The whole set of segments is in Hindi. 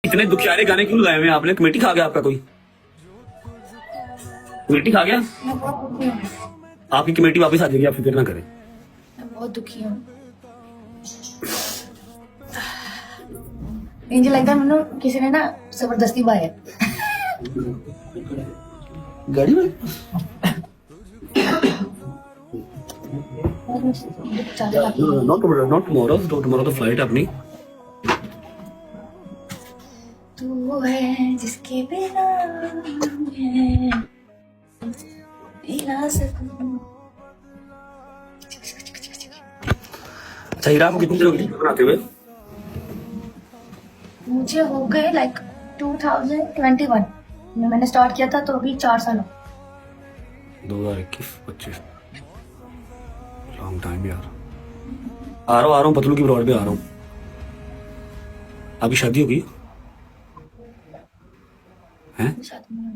इतने दुखियारे गाने क्यों लगाए हुए हैं आपने? कमेटी खा गया आपका कोई? कमेटी खा गया? मैं बहुत दुखी हूँ। आपकी कमेटी वापस आ जाएगी, आप फिक्र ना करें। मैं बहुत दुखी हूँ। मुझे लगता है मैंने किसी ने ना जबरदस्ती पाया गाड़ी में नॉट टुमारो तो फ्लाइट अपनी। तू है जिसके बिना मैं जी ना सकूं। अच्छा हीरा, आपको कितनी देर हो गई बनाते हुए? मुझे हो गए लाइक 2021 में मैंने स्टार्ट किया था, तो अभी 4 साल हो। 2021-25 लॉन्ग टाइम यार। आ रहा हूँ पतलू की ब्रॉड पे आ रहा हूँ। आपकी शादी हो गई है? शादी में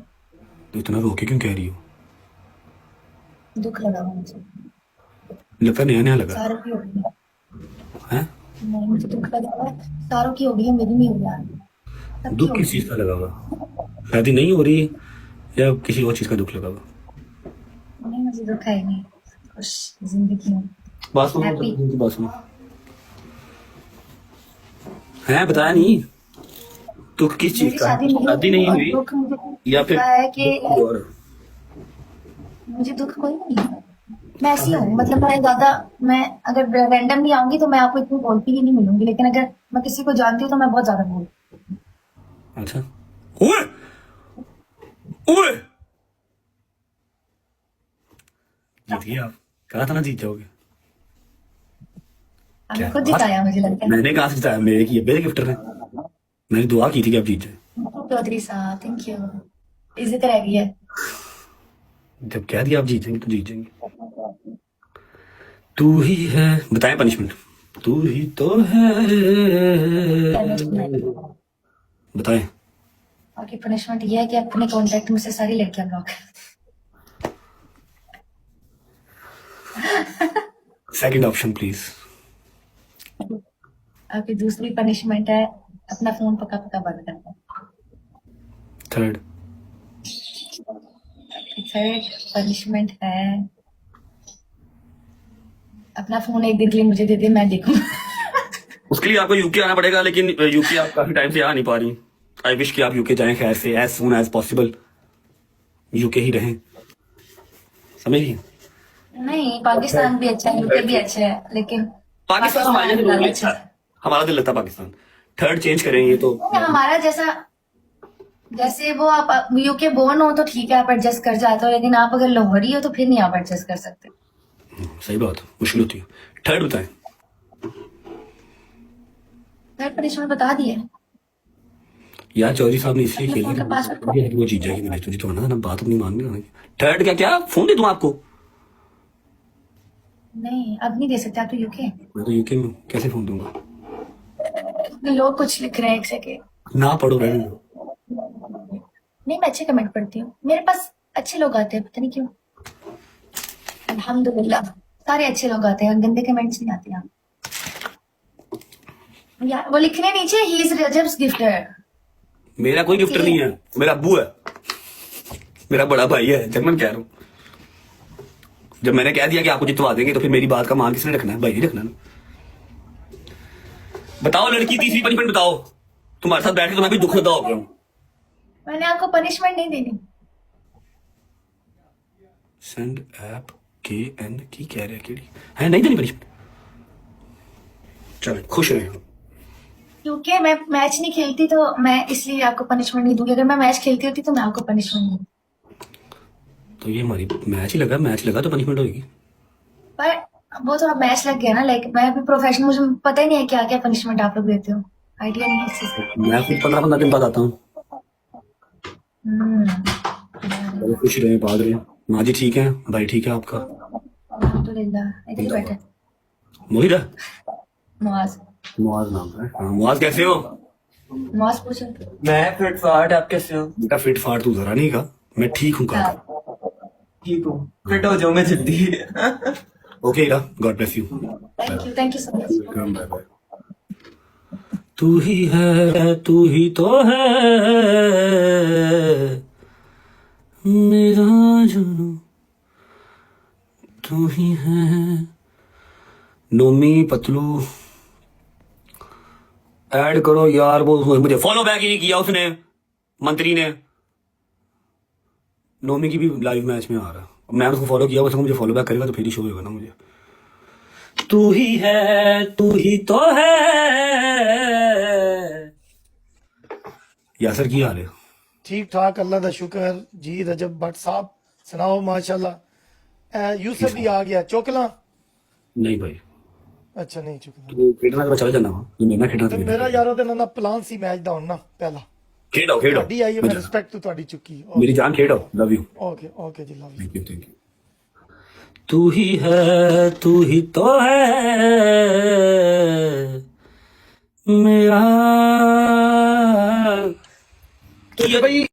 तो इतना रोके क्यों कह रही हो? दुख लगा मुझे, लगता नया नया लगा सारों की हो गई है। नहीं, मुझे दुख लगा। सारों की हो गई है, मेरी नहीं हो रहा। सबकी दुख हो किस गई। चीज का लगा हुआ? शादी नहीं हो रही या किसी और चीज का दुख लगा हुआ? नहीं, मुझे दुख है नहीं, खुश जिंदगी में। बात सुनो, Happy। उनकी बात सुनो। है बताया नहीं दुख किस चीज मेरी का है? शादी नहीं और हुई दुख मुझे या फिर है कि और? मुझे दुख कोई नहीं है। मैं ऐसी हूँ, मतलब मैं अगर रैंडमली आऊंगी तो मैं आपको इतनी बोलती ही नहीं मिलूंगी, लेकिन अगर मैं किसी को जानती हूँ तो मैं बहुत ज्यादा बोलती अच्छा ओए ओए, जीत गए आप। कहा था ना जीत जाओगे। हूँ। क्या आपने खुद बात? जिताया मुझे लगता है। मैंने कहा से जिताया? मेरे की मेरे गिफ्टर ने। मैंने दुआ की थी कि आप जीत जाए। चौधरी साहब, थैंक यू। इज्जत रह गई है। जब कह दिया आप जीत जाएंगे तो जीत जाएंगे। तू ही है, बताएं पनिशमेंट। तू ही तो है, बताएं। आपकी पनिशमेंट ये है कि अपने कॉन्टेक्ट में से सारी लड़कियां ब्लॉक। Second option please. आपकी दूसरी पनिशमेंट है अपना फोन पक्का पक्का बंद करना। थर्ड। थर्ड पनिशमेंट है अपना फोन एक दिन के लिए मुझे दे दे, मैं देखूं। उसके लिए आपको यूके आना पड़ेगा, लेकिन यूके आप काफी टाइम से आ नहीं पा रही। आई विश कि आप यूके जाएं खैर से, as soon as possible UK ही रहें, समझ रही? नहीं, पाकिस्तान भी अच्छा है, यूके भी अच्छा है, लेकिन पाकिस्तान हमारे जैसे लोगों के लिए अच्छा है। हमारा दिल लगता है पाकिस्तान। थर्ड चेंज करेंगे तो हमारा जैसा, जैसे वो आप यूके बोर्न हो तो ठीक है, आप एडजस्ट कर जाते हो, लेकिन आप अगर लाहौरी हो तो फिर नहीं आप एडजस्ट कर सकते। सही बात, मुश्किल होती है। थर्ड बताएं। थर्ड पनिशमेंट बता दिए। यार चौधरी साहब ने इसलिए अपने खेली फोन का पासवर्ड कि वो जीत जाएगी। मैंने तुझे तो ना बात अपनी माननी होगी। थर्ड क्या क्या फोन दे दूं आपको? नहीं, अब नहीं दे सकते, आप तो यूके। मैं तो यूके में हूं, कैसे फोन दूंगा? लोग कुछ लिख रहे हैं, एक सेकेंड। ना पढ़ो, रहने दो। नहीं, मैं अच्छे कमेंट पढ़ती हूँ, मेरे पास अच्छे लोग आते हैं, पता नहीं क्यों। अल्हम्दुलिल्लाह, सारे अच्छे लोग आते हैं, गंदे कमेंट्स नहीं आते यहाँ। यार वो लिखने नीचे ही इज रजब्स गिफ्टर। मेरा कोई गिफ्टर नहीं है, मेरा अब्बू है, मेरा बड़ा भाई है, जर्मन कह रहा हूँ। जब मैंने कह दिया कि आपको जितवा देंगे तो फिर मेरी बात का मान किसने रखना है? भाई नहीं रखना ना। बताओ लड़की, तीसरी पनिशमेंट बताओ। तुम्हारे साथ बैठ के तो मैं भी दुख लगा हो गया हूँ। मैंने आपको पनिशमेंट नहीं देनी। सेंड ऐप के एन की कह रहे केड़ी है, नहीं देनी पनिशमेंट। चलो खुश रहे। क्योंकि मैं मैच नहीं खेलती तो मैं इसलिए आपको पनिशमेंट नहीं दूंगी। अगर मैं मैच खेलती होती तो मैं आपको पनिशमेंट दूंगी। तो ये हमारी मैच ही लगा, मैच लगा तो पनिशमेंट होगी। पर वो तो अब मैच लग गया ना, लाइक मैं अभी प्रोफेशनल, मुझे पता ही नहीं है क्या क्या पनिशमेंट आप लोग देते हो, आइडिया नहीं है इस चीज का। मैं खुद 15-15 दिन बाद आता हूँ। चलो खुश रहे, बात रहे। माँ जी ठीक है, भाई ठीक है आपका? अल्हम्दुलिल्लाह, इधर ही बैठे। मोहित है, मुआज। मुआज नाम है। हाँ मुआज, कैसे हो? मुआज पूछो। मैं फिट फाट, आप कैसे हो? बेटा फिट फाट तू जरा नहीं का, मैं ठीक हूँ काका। ठीक हूँ, फिट हो जाओ मैं जल्दी। Okay Heera, God bless you. Thank you so much. Welcome, bye bye. तू ही है, तू ही तो है मेरा जुनू, तू ही है। नोमी पतलू ऐड करो यार, वो मुझे फॉलो बैक ही नहीं किया उसने, मंत्री ने। नोमी की भी लाइव मैच में आ रहा, मैं उसको फॉलो किया, उसको मुझे फॉलो बैक करेगा तो फिर ही शो होगा ना मुझे। तू ही है, तू ही तो है। यासर की हाल है? ठीक ठाक अल्लाह का शुक्र जी। रजब भट्ट साहब सुनाओ माशाल्लाह। यूसुफ भी आ गया चोकला। नहीं भाई, अच्छा नहीं चुकला तू खेडना तो चले जाना वा, जो मेरा खेडना ਤੇ ਮੇਰਾ ਯਾਰ ਉਹਦੇ ਨਾਲ ਪਲਾਨ ਸੀ ਮੈਚ ਦਾ ਹੁਣ ਨਾ ਪਹਿਲਾ खेडो खेडो ਤੁਹਾਡੀ ਆਈ ਹੈ ਮੈਂ ਰਿਸਪੈਕਟ ਤੋਂ ਤੁਹਾਡੀ ਚੁੱਕੀ मेरी जान खेडो, लव यू। ਓਕੇ ਓਕੇ ਜੀ ਲਵ ਯੂ। Thank you. तू ही है, तू ही तो है मेरा। तो ये भाई